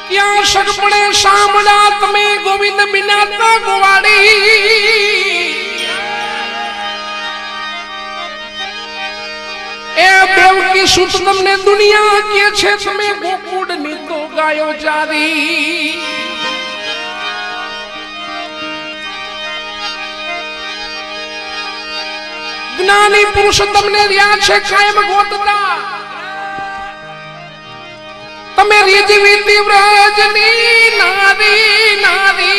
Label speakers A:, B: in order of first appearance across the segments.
A: क्या सगपणे सामड़ा तमे गोविंद बिना तो गोवाड़ी ए देवकी सुत तमने दुनिया के क्षेत्र में गोकुड़ नी तो गायो जारी ज्ञानी पुरुष तमने रिया छे कायम गोतता तमे रीति व्रजनी नारी नारी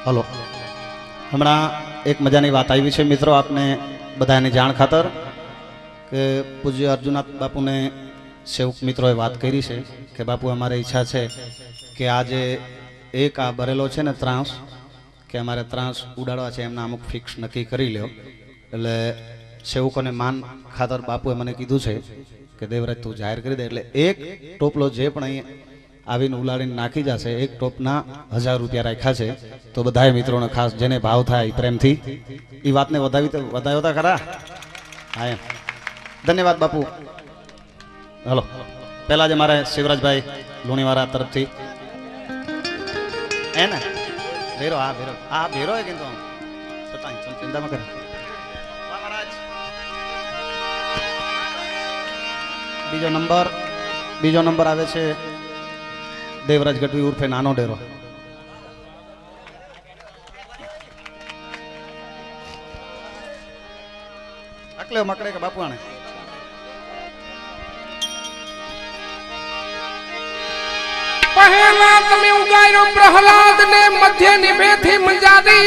B: हलो हमणा एक मजानी बात आई है मित्रों आपने बधाने जाण खातर के पूज्य अर्जुनाथ बापू ने सेवक मित्रों बात करी है कि बापू अमारे इच्छा है कि आज एक आ भरेलो है ने त्रास कि अमारे त्रास उड़ाड़वा है एमना अमुक फिक्स नक्की करी लो एटले सेवकों ने मान खातर बापूए मने कीधुं छे कि देवराज तू जाहिर करी दे एटले एक टोपलो जे पण अहीं आवीने उलाड़ीने नाखी जशे एक टोपना 1000 रुपया राख्या छे तो बधाए मित्रों खास जेने भाव थाय प्रेमथी ई वातने वधायो ता खरा। हाँ एम धन्यवाद बापू। हलो पहला ज मारे शिवराज भाई लूणीवाड़ा तरफथी है ने भेरो हाँ भेरो है किंतु चिंता मत कर। बीजो नंबर आवे छे देवराज गढ़वी उर्फे नानो डेरो। अकले मकड़े का बापू आने
A: पहला तमे उगायो प्रहलाद ने मध्य निभे थी मंजारी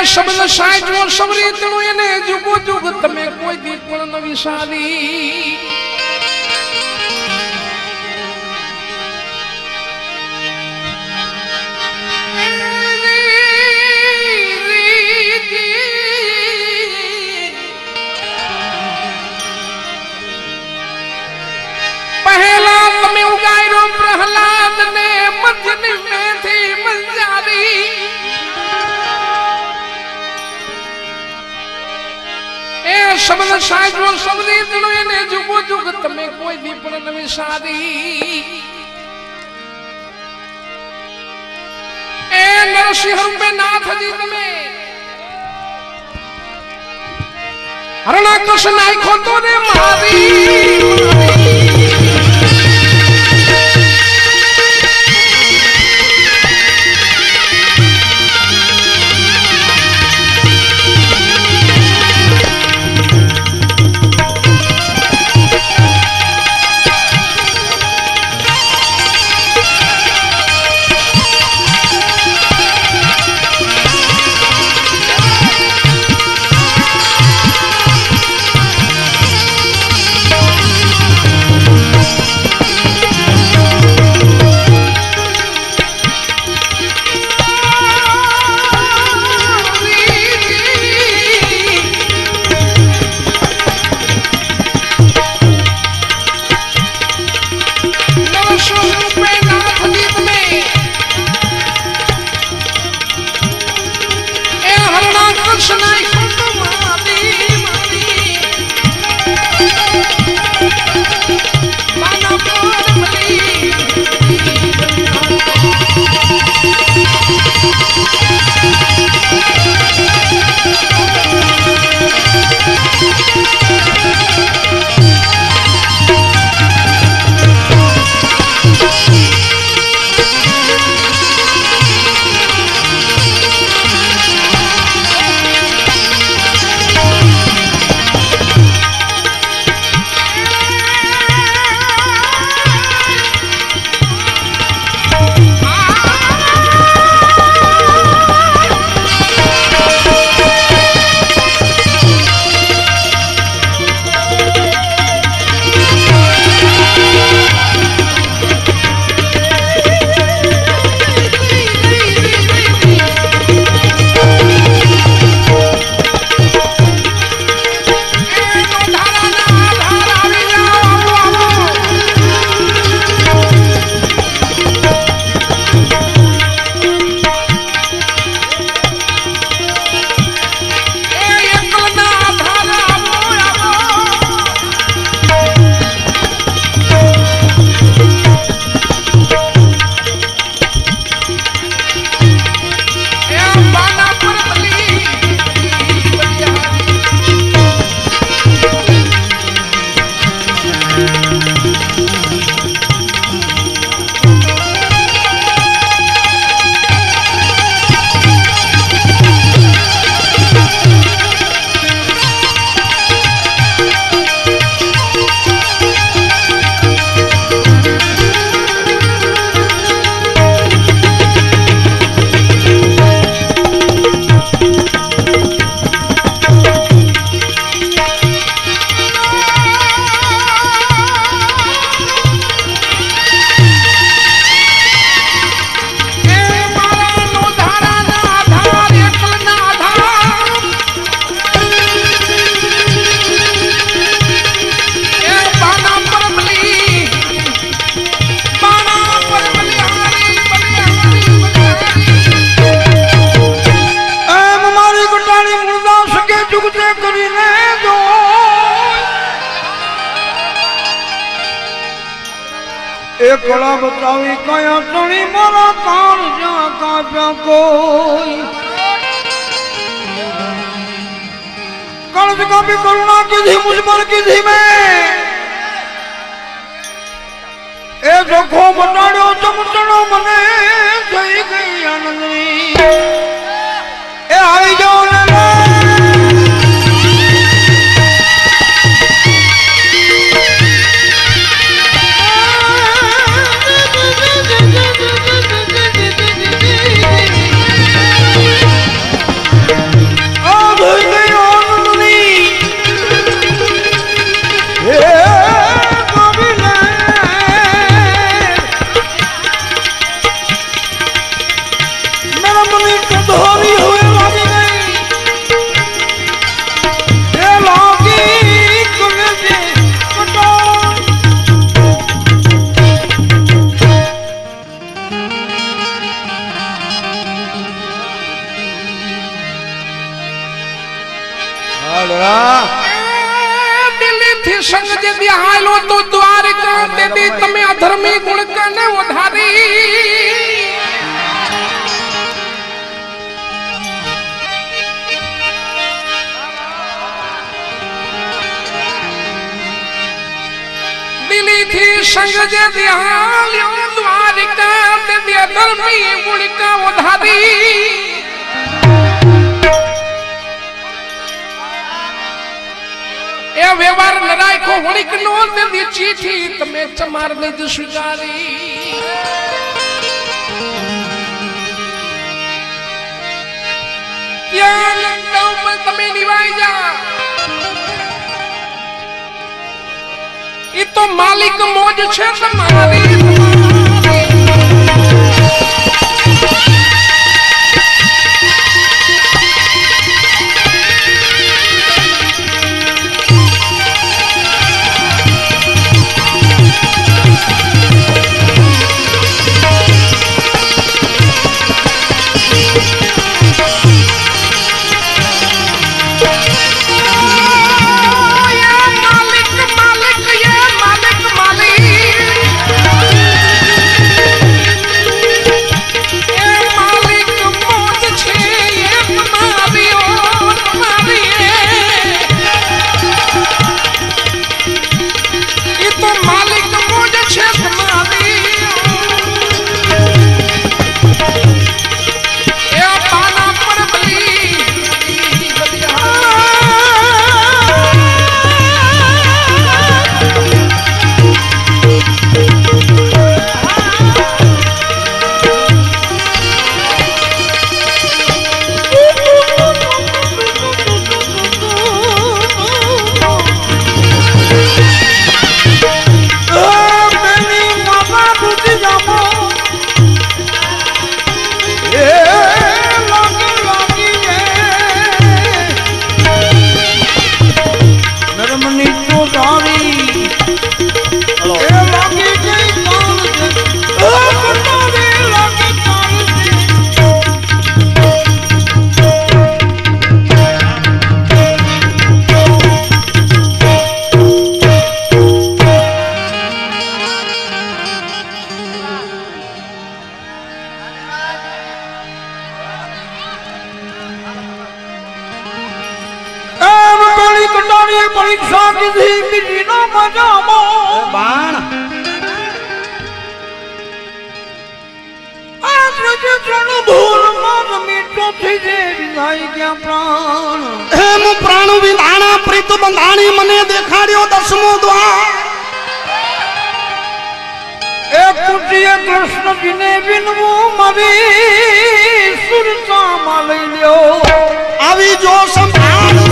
A: शब्द साइजो सबरी तणो एने जुगो जुग तमे कोई दी पण न विसारी पहला तमे उगायो प्रहलाद ने मध्य निभे थी मंजारी शब्द साइजो सबरी तणो एने जुगो जुग तमे कोई दी पण न विसारी ए नरसिंह रूपे नाथ जी तमे हरणाकश नाखो तो रे मारी
C: कला बतावी कया चणी मारा कान जा काप्या कोई काल का भी करुणा की थी मुझ पर की थी मैं ए जोखो मटाड़ो चमचड़ो मने जई गई आनंदनी ए आई जाओ ले
A: संग यदि हालो तो द्वारिका यदि तमे अधर्मी गुण कने उधारी दिली थी संग यदि हालो द्वारिका यदि अधर्मी गुण का उधारी ए व्यवहार लड़ाई को वणिक नो दे चिठी तमे चमार ने ज स्वीकारी क्या लंडो में तमे निवाई जा ई तो मालिक मौज छे तुम्हारी परीक्षा की थी किसी ना मजा
B: बाण
C: आज चरण भूल मन मीठो थी जे विधाई क्या प्राण
B: हेम प्राण विधाना प्रीत बंधानी मने देखाड़ियो दसमो द्वार
C: एक कुटिया कृष्ण जी ने बिनवो मरी सुरता माली लियो
B: अभी जो संभाल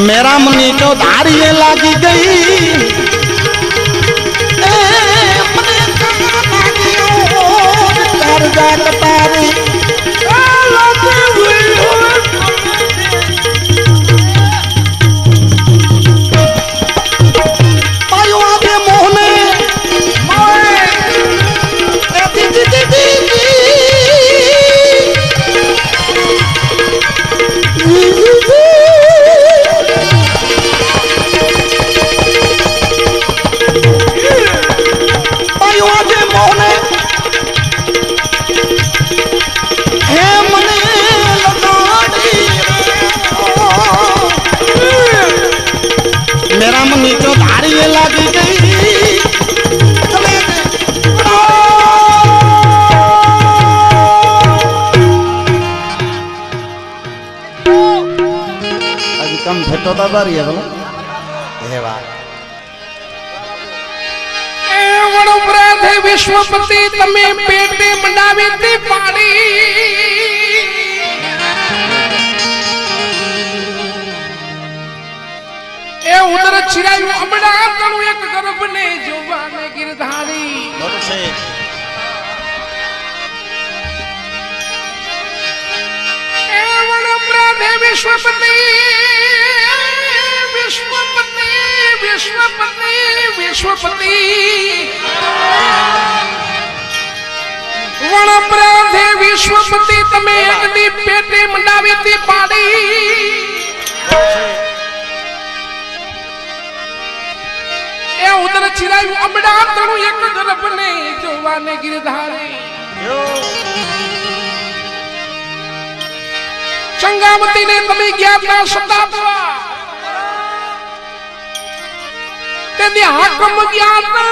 B: मेरा मनी तो धारी लागी गई कटारी मेरा मनी तो धारी लागी गई अभी कम भेटो तो बारी है बोलो हे वाह
A: विश्वपति तमे पेटे मंडावी थी पाड़ी ए उधर चिरायु अमड़ा तनु एक गर्भ ने जोवाने गिरधारी ए वन प्रधे विश्वपति विश्वपति विश्वपति विश्वपति वन प्रधे विश्वपति तमे एक दी पेटे मंडावी थी पाड़ी ए उधर चिरायु अमड़ा तनु एक गर्भ ने जोवाने गिरधारी चंगामती ने तमे ज्ञाता सतापवा तेने हाकम ज्ञाता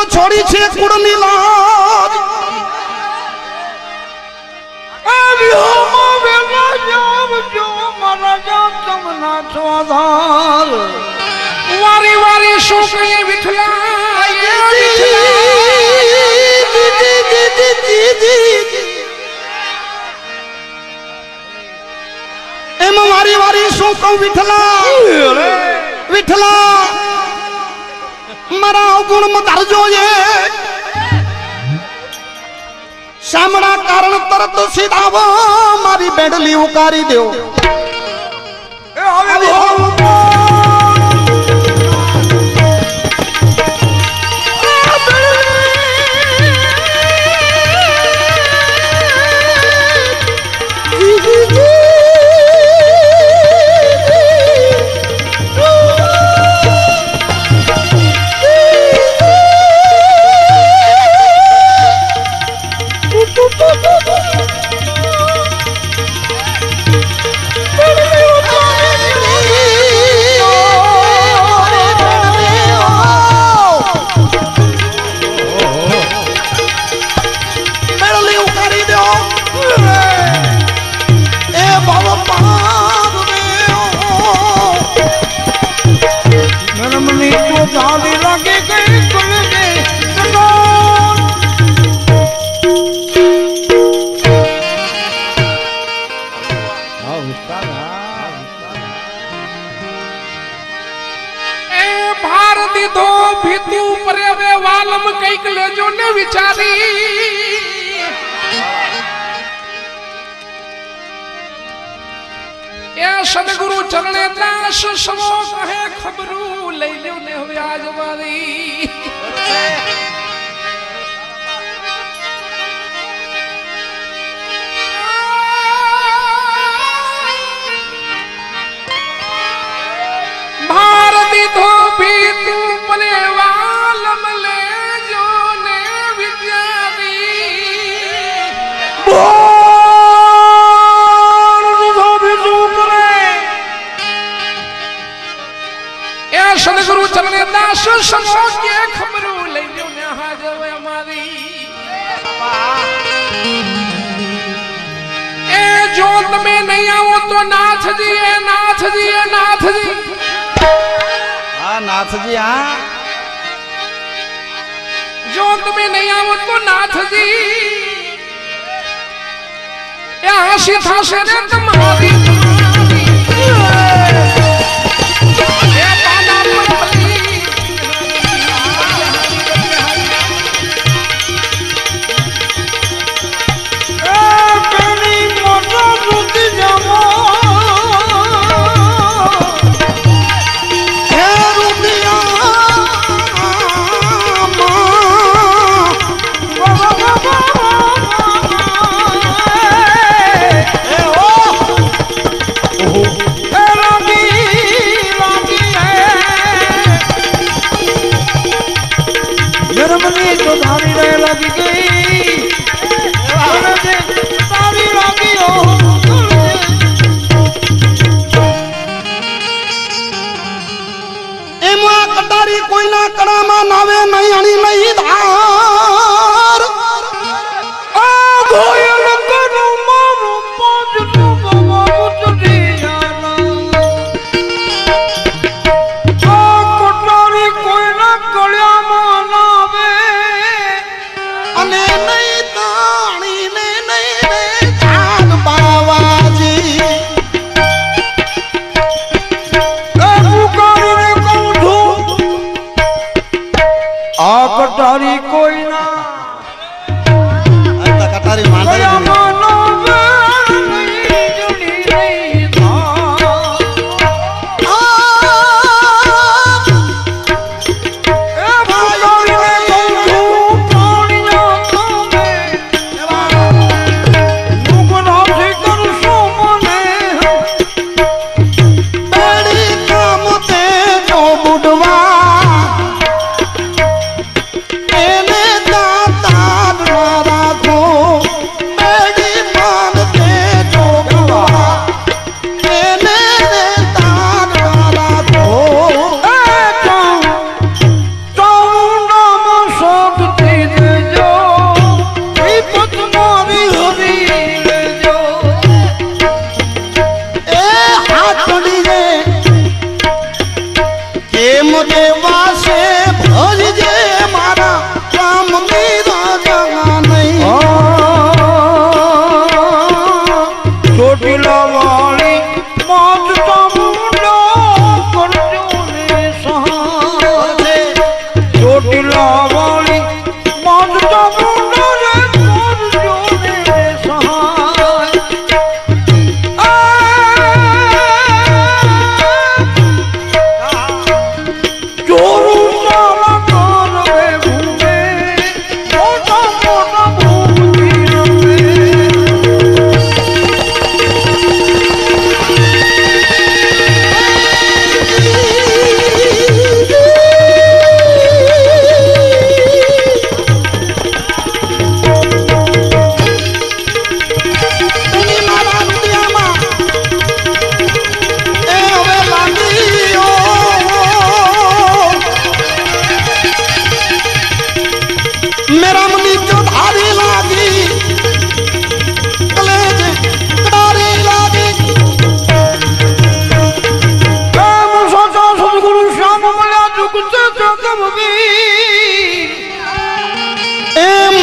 B: छोड़ी छे कुड़नी लाज
C: अभियो वेला जाम जो मरा जाम तमना स्वाधार
A: वारी वारी शोक ये विठला
B: एम वारी वारी शोक विठला विठला मरा गुण मत जो ये सामना कारण तरत सीधा वो मारी बेडली उकारी दो
A: चरणे दास समो कहे खबरू लई ल्यो ने हुए आज वाली भारती धोबी तू पले वालम ले जो ने विद्यारी सदगुरु चरणे दास समो के खबरू लई ल्यो ने हाजर हमारी ए जोत में नहीं आओ तो नाथ जी है नाथ जी है नाथ जी
B: हाँ नाथ जी हाँ
A: जोत में नहीं आओ तो नाथ जी यहाँ सीधा से रे तुम्हारी
C: नावे नहीं हनी नहीं धार आ घोयल करू मारू पांच तो बाबा उतरी जाना आ कोटारी कोई ना कलिया मानावे अने नहीं ताणी ने नहीं रे जान बाबाजी कटारी कोई ना
B: कटारी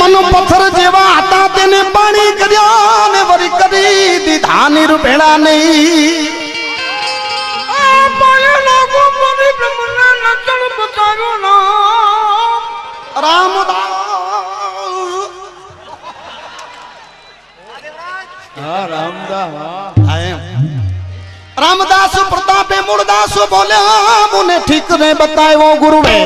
B: मानो
C: पत्थर जेवा हता तेने पानी करिया ने वरी कदी दी धानी रुपेड़ा नहीं आ पाले लोगो मरी ब्रह्मने नचल बतायो ना रामदास हां रामदास आए रामदास प्रतापे मुरदास बोले मुने ठीक ने बताए वो गुरु है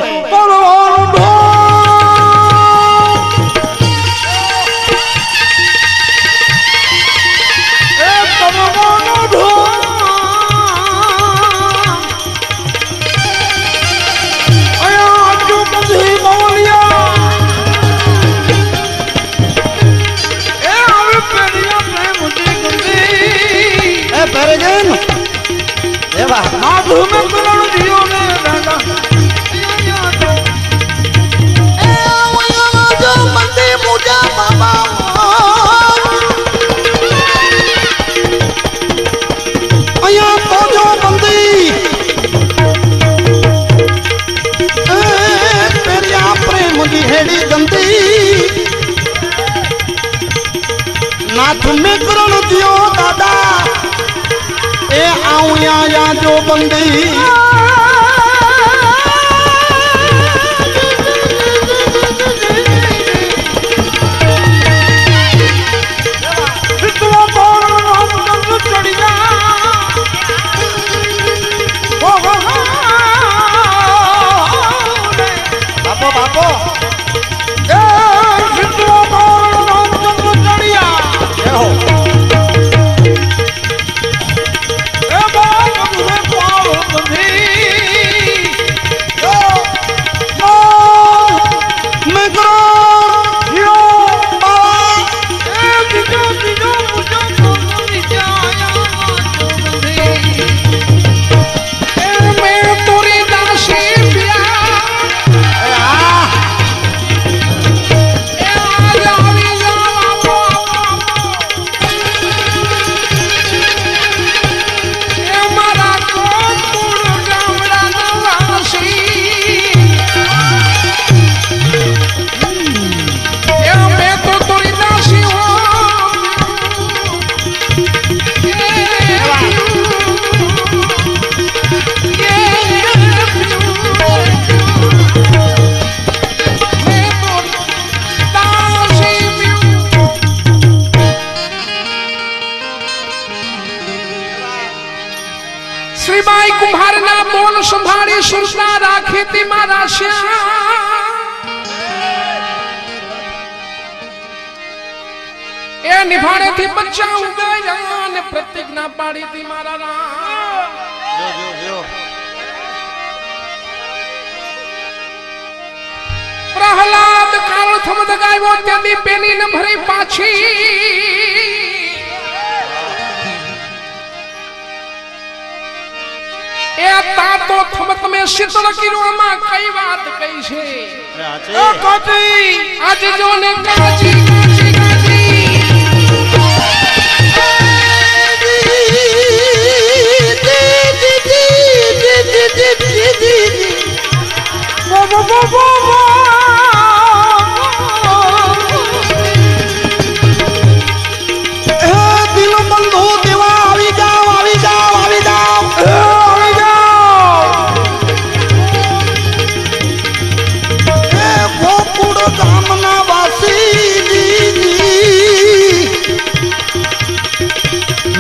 C: नाथ में करण दियो दादा ए आऊं या जो बंदी
A: श्रीबाई कुम्हार ना बोल संभारी सुरता राखी ती मारा ए निभाड़े थी बच्चा उगया ने प्रतिज्ञा पाड़ी थी मारा प्रहलाद कारण थमद गायो त्यादी बेनी न भरी पाछी ए तातो थमत में शीतल किरोमा कई बात कही छे ओ कोटी आज जो ने काची काची काची बो बो बो बो
C: ए दिल बंधु देवा आवी जाओ आवी जाओ आवी जाओ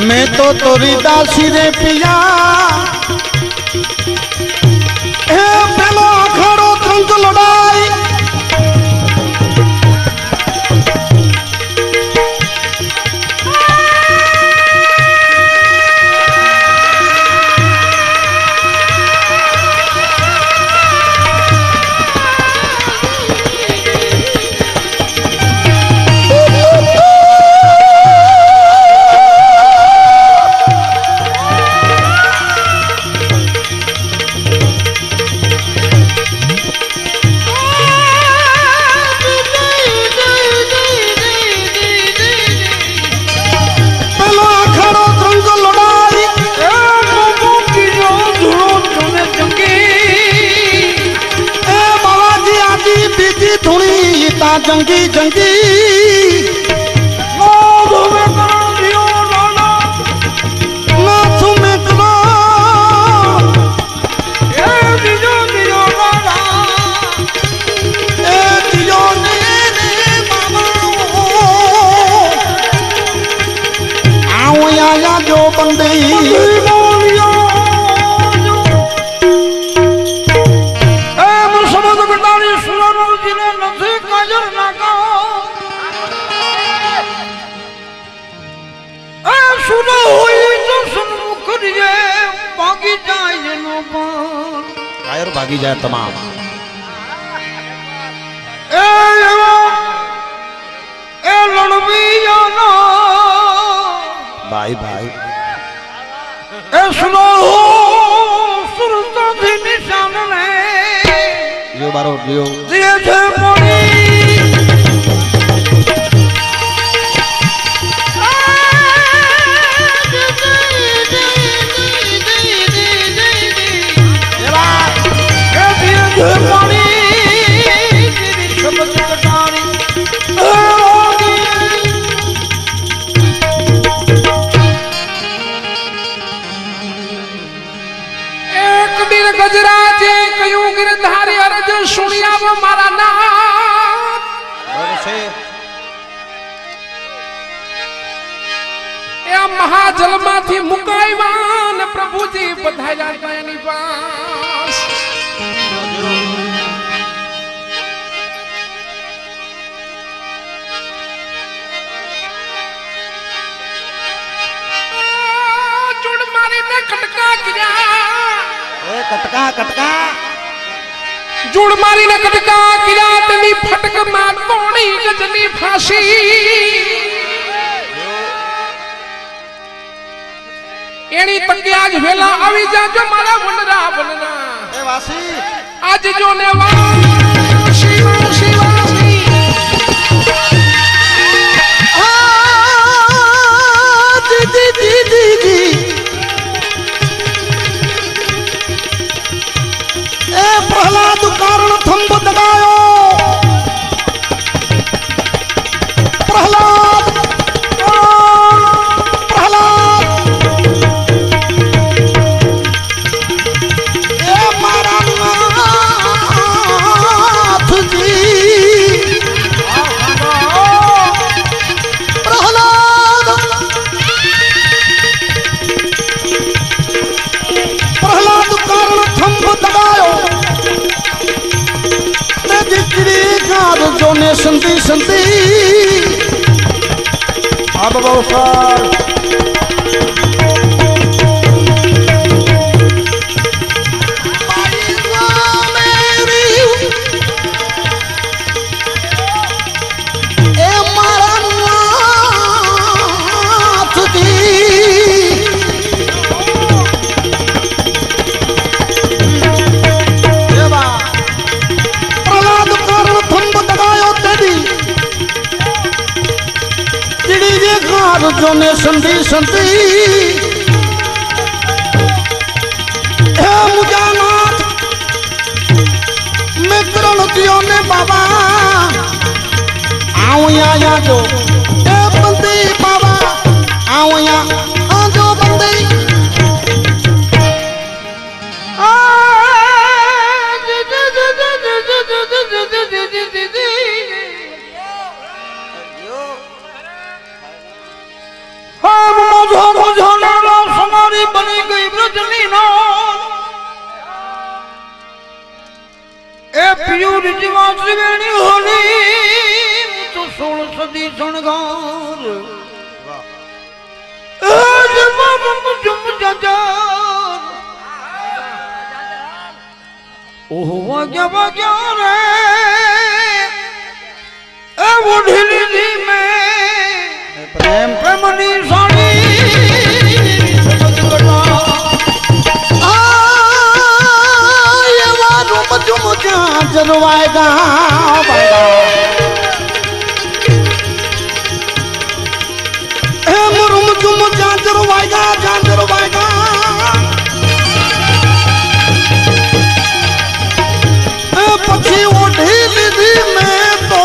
C: मैं तो तोरी दासी रे पिया ए पेलो अखाड़ो थंक लड़ाई जंगी जंगी जो बंदे
B: भागी जाए तमाम। भाई भाई
C: सुनो सुरता भी निशान ने
B: जियो बारो जियो
C: दिए थे मोरी
A: गजराजे कयूं गिरधारी अर्ज सुनिया वो मारा नाम या महाजल माथी मुकाईवान प्रभु जी बधाई जाता है निवास जुड़ मारी ने खटका गिरा
C: कटका कटका
A: जुड़ मारी ने कटका किरातनी फटक मार तोड़ी गजनी फांसी एनी तके आज वेला आवी जाजो मारा वनरा वनना
C: ए वासी
A: आज जो ने वासी वासी वासी
C: दी दी दी दी प्रहलाद कारण थंब दबायो प्रहलाद प्रहलाद ए मारा नाथ जी प्रहलाद प्रहलाद कारण थंब दबायो जो ने संती संती अब बहुसार जो ने संती संती हे मुजानाथ मैं करण दियो ने बाबा आओ या जो ए बंदी बाबा आओ या जो बंदी समारी बनी गई ब्रजनी नो ए प्यूर जीवा त्रिवेणी होली तो 16 सदी शणगार जुम जजार ओह वग्या रे ए वो ढीली दी में प्रेम प्रेमनी साड़ी जरवाएगा मुरुम जुम जरवाएगा जरवाएगा पक्षी वो ढीली दी में तो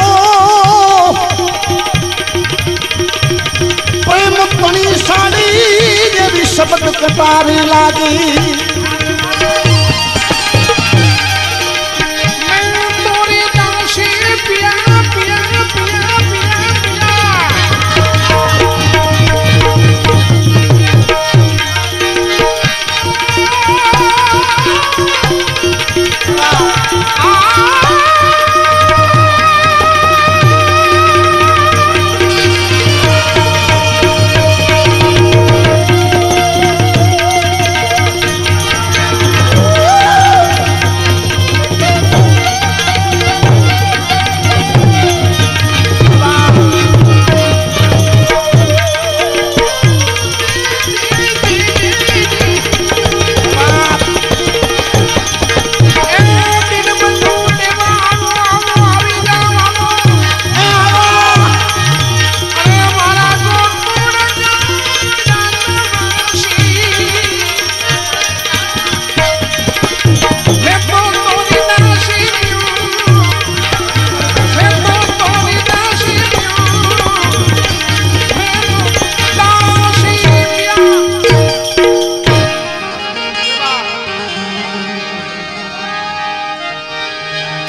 C: प्रेम पनी साड़ी ये भी शब्द कटारी लागी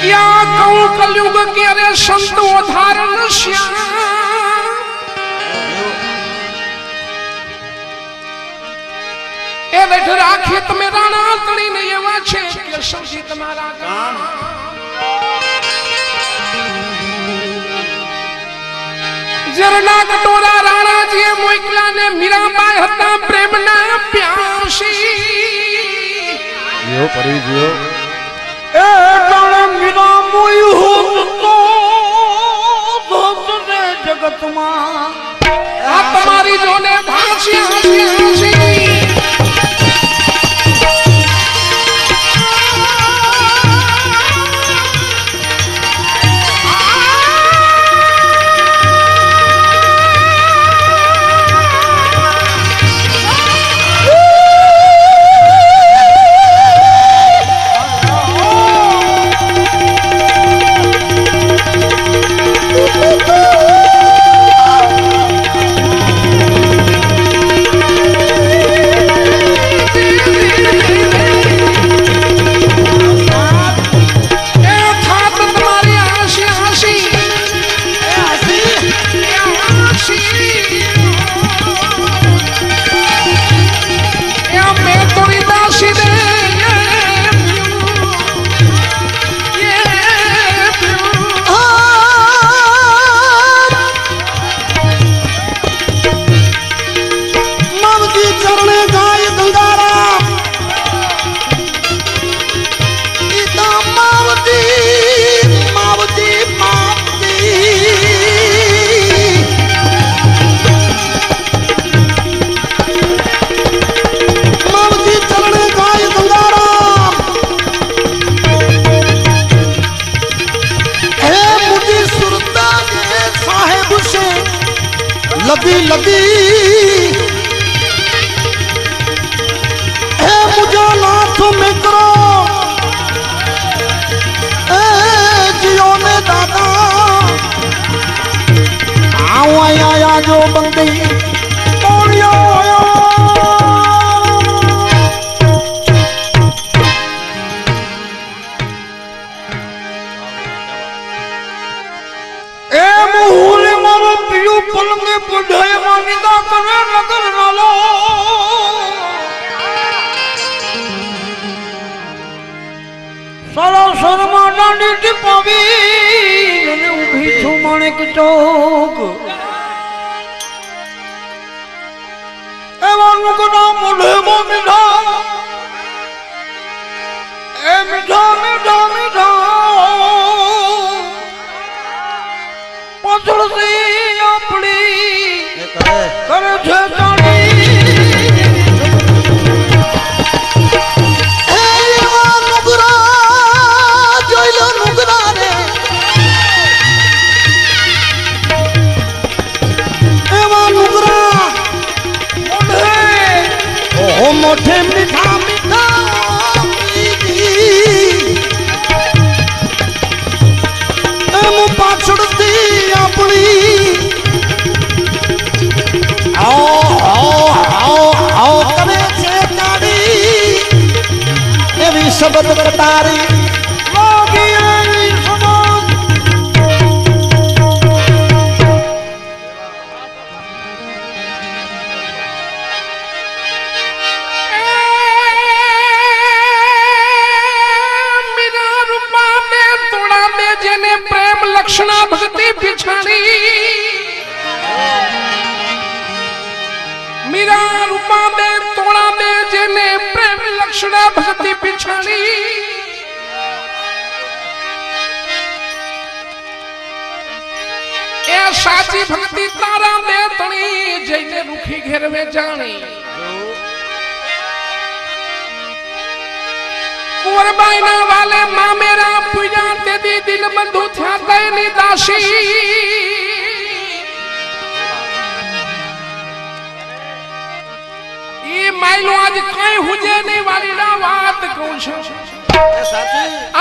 A: क्या कहूं कलयुग के अरे संत उदाहरण श्याम ए बैठ राखी તમે રાણા તળીને એવા છે કે સમજી તમારા કામ જરના કટોરા રાણાજીએ મોકલાને મીરાબાઈ હતા પ્રેમના પ્યાસી
B: જીઓ પડી જીઓ
C: એ તણ મીરા મોયું તો ધોતને જગતમાં
A: આ તમારી જોને ભાસી હસી હસી
C: लगी लगी है मुझे नाथ में करो जियो ने दादा आओ आया जो बंदी बोलियो ए मुहूले मारो पियो पल में बुढ़ाए मानिदा करे नगर नालो सारा शर्मा डांडी टिपावी ने उभी छू माणिक चौक एवा नुकना मुढ़े मो मिठा ए मिठा मिठा मिठा पछड़ से अपनी करे छे जानी एवा नुगरा जोइलो नुगरा रे एवा नुगरा मोठे ओ मोठे मीठा मीठा एम पाछड़ दी अपनी आओ करे छे तारी एवी शब्द कटारी लोगी आई समाज
A: मीरा रूपा में तोड़ा में जेने प्रेम लक्षणा भक्ति पिछाड़ी मीरा रूपा में तोड़ा में जेने प्रेम लक्षणा भक्ति पिछाड़ी ए साची भक्ति तारा में तणी जैने रुखी घेर में जानी कुंवर बाइना वाले माँ मेरा पूजा ते दी दिन बंधु था तैनी दासी ये माइलो आज कहीं हुजे नहीं वाली ना बात कौन छो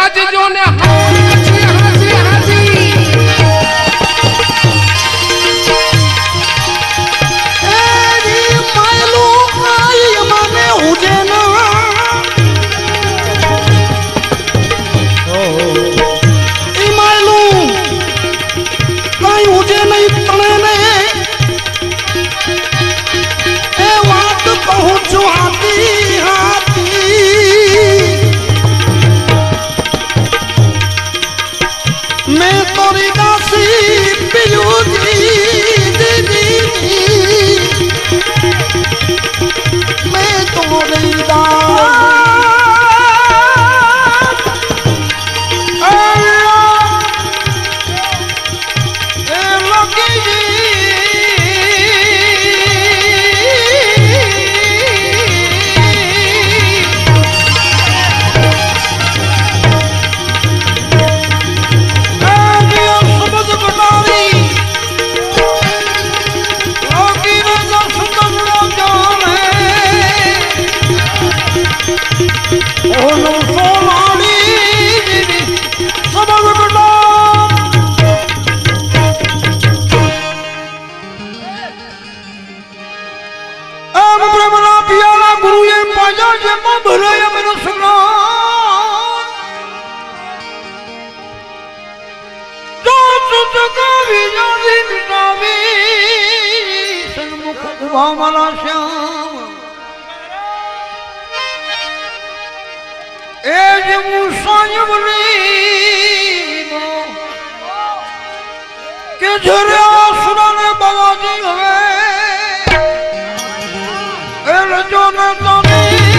A: आज जो ने हंसी हंसी हंसी
C: ए माइलो आई माने हुजे ना मैं तोरी दासी पिलू जी मैं तोरी माला श्याम एज मुसायबली के झरे आसुरन बाबाजी हवे एल जो न तानी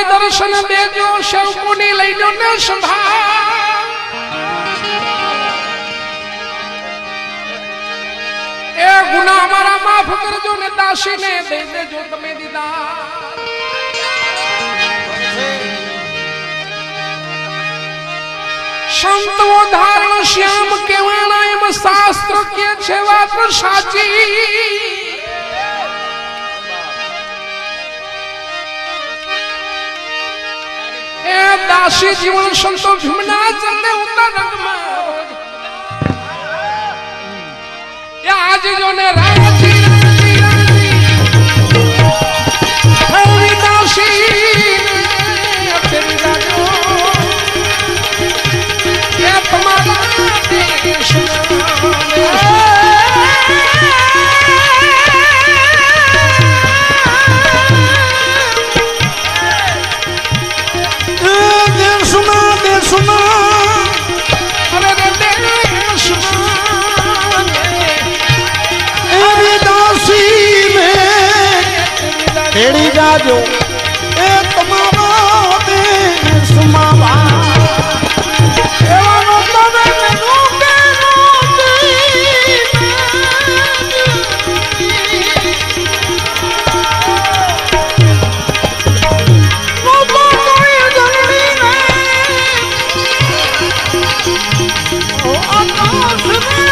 C: दर्शन देजो शौकुनी लईजो ने संभाल ए गुनाह हमारा माफ करजो ने दासी ने दे देजो तमे दीदार संत उदाहरण श्याम केवाना एम शास्त्र के छे वात साची दासी जीवन संतो भीमना चलते उतर आज जो ने राजी हरी दासी तेरी राजो ये तुम्हारा देश तेरी जाजो ए तुम्हारा देश मावा एवं तबे मेनू के नो कोई जरूरी नहीं ओ आकाश में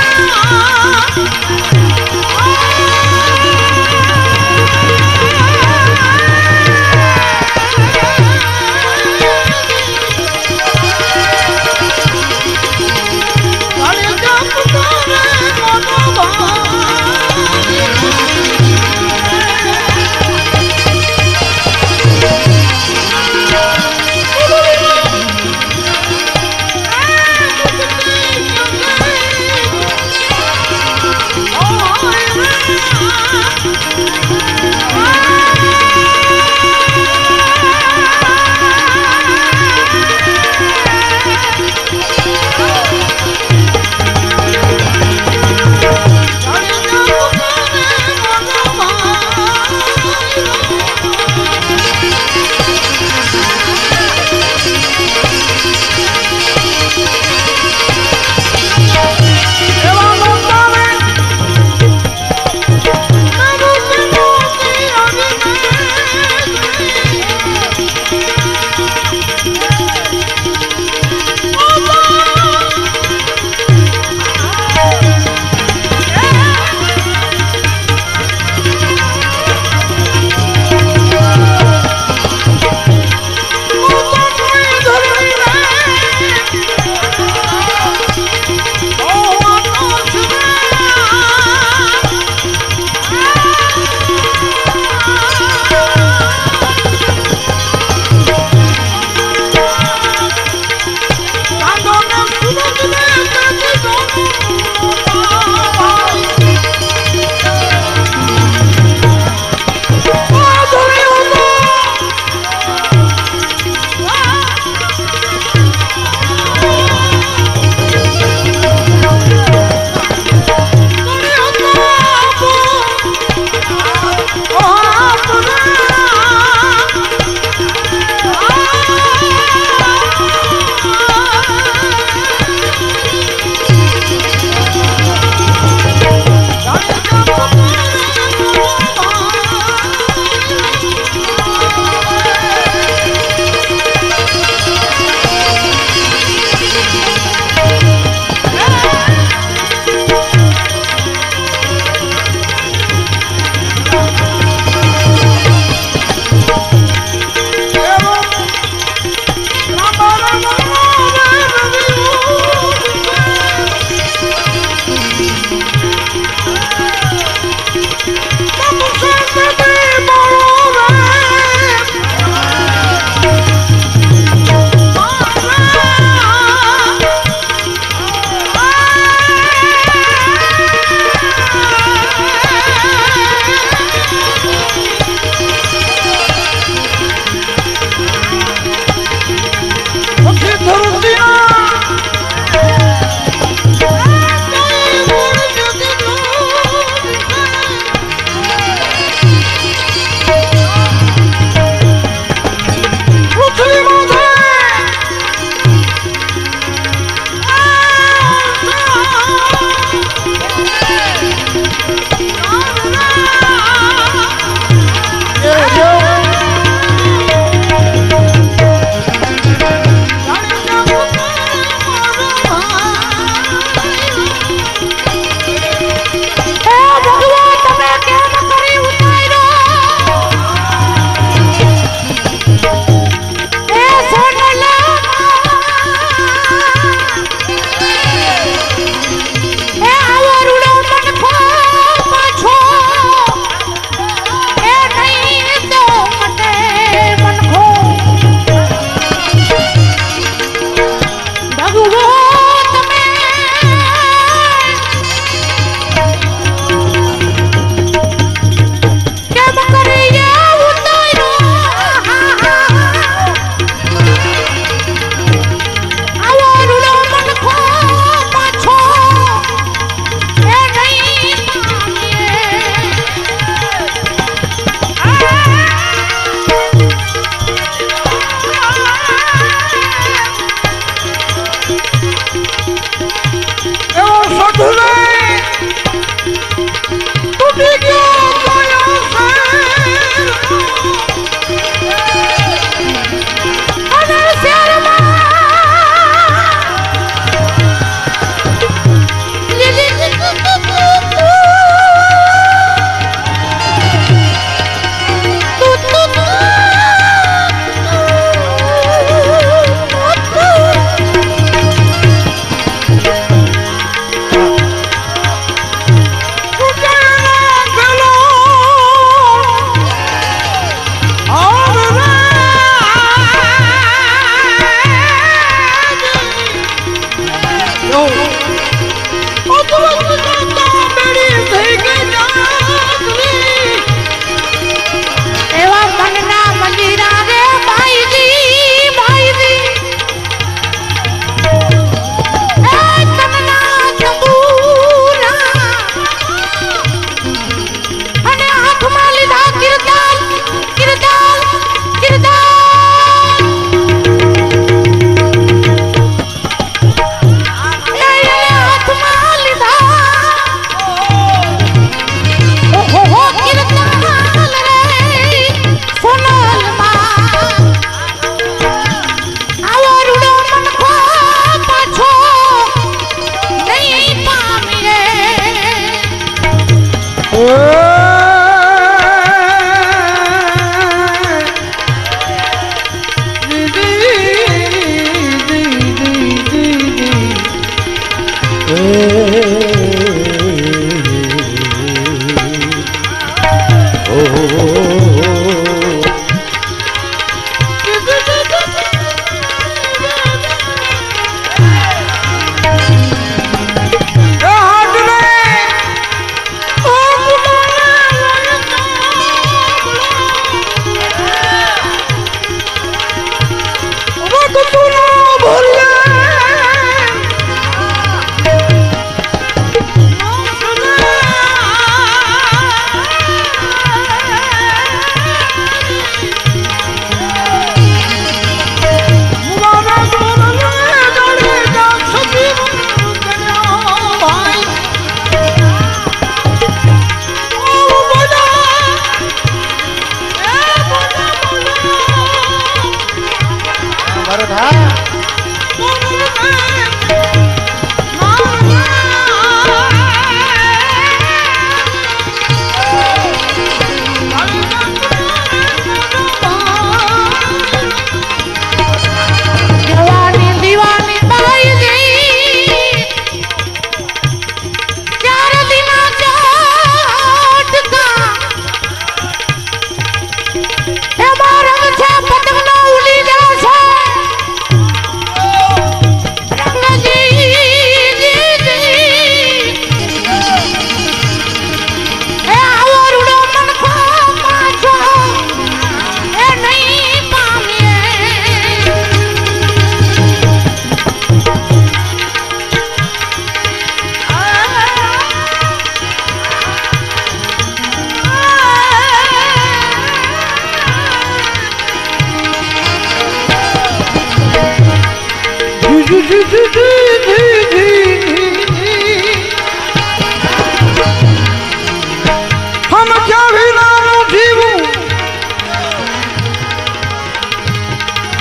C: हम क्या भी नाम जीवू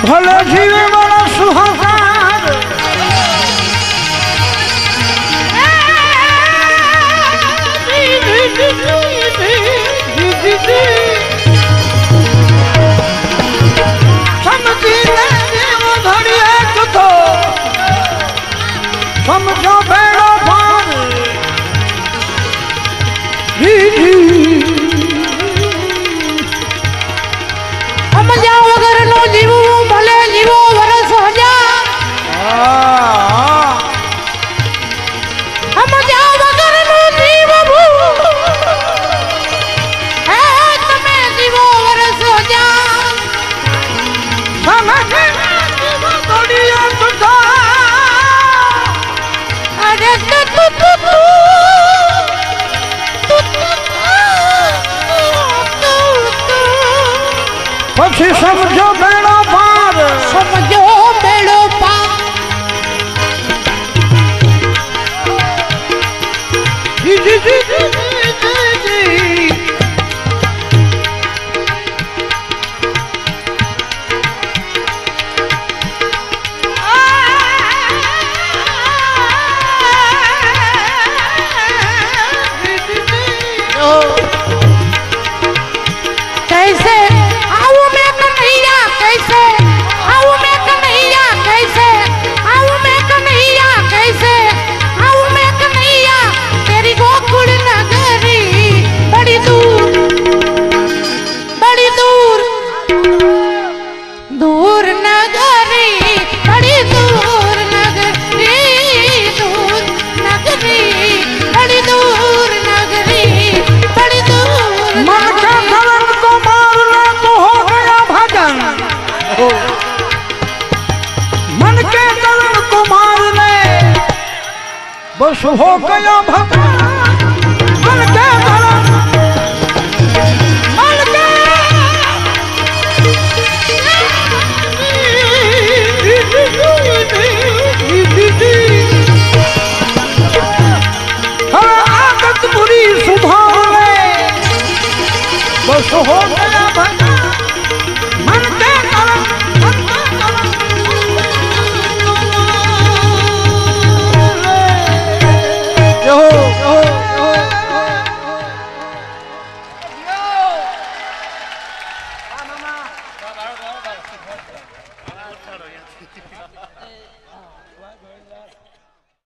C: भले जीवे वाला सुहागार समझो बेड़ो पार
D: हम जाओ अगर नो जीवो भले जीवो वरस हो जा हम जाओ अगर नो जीवो तमे जीवो वरस हो जा
C: समझे तोड़िया तुझा
D: अरे
C: પછી સમજો બેડો પાર
D: समझो बेड़ो पार
C: જી જી જી જી
D: कैसे आऊं मैं कन्हैया कैसे आऊं मैं कन्हैया कैसे आऊं मैं कन्हैया कैसे आऊं मैं कन्हैया तेरी गोकुल नगरी बड़ी दूर दूर नगरी बड़ी दूर नगरी बड़ी दूर नगरी बड़ी दूर
C: मन का कलम को मारना तो हो गया भजन मन के कलम को मारने बस हो गया भजन मन के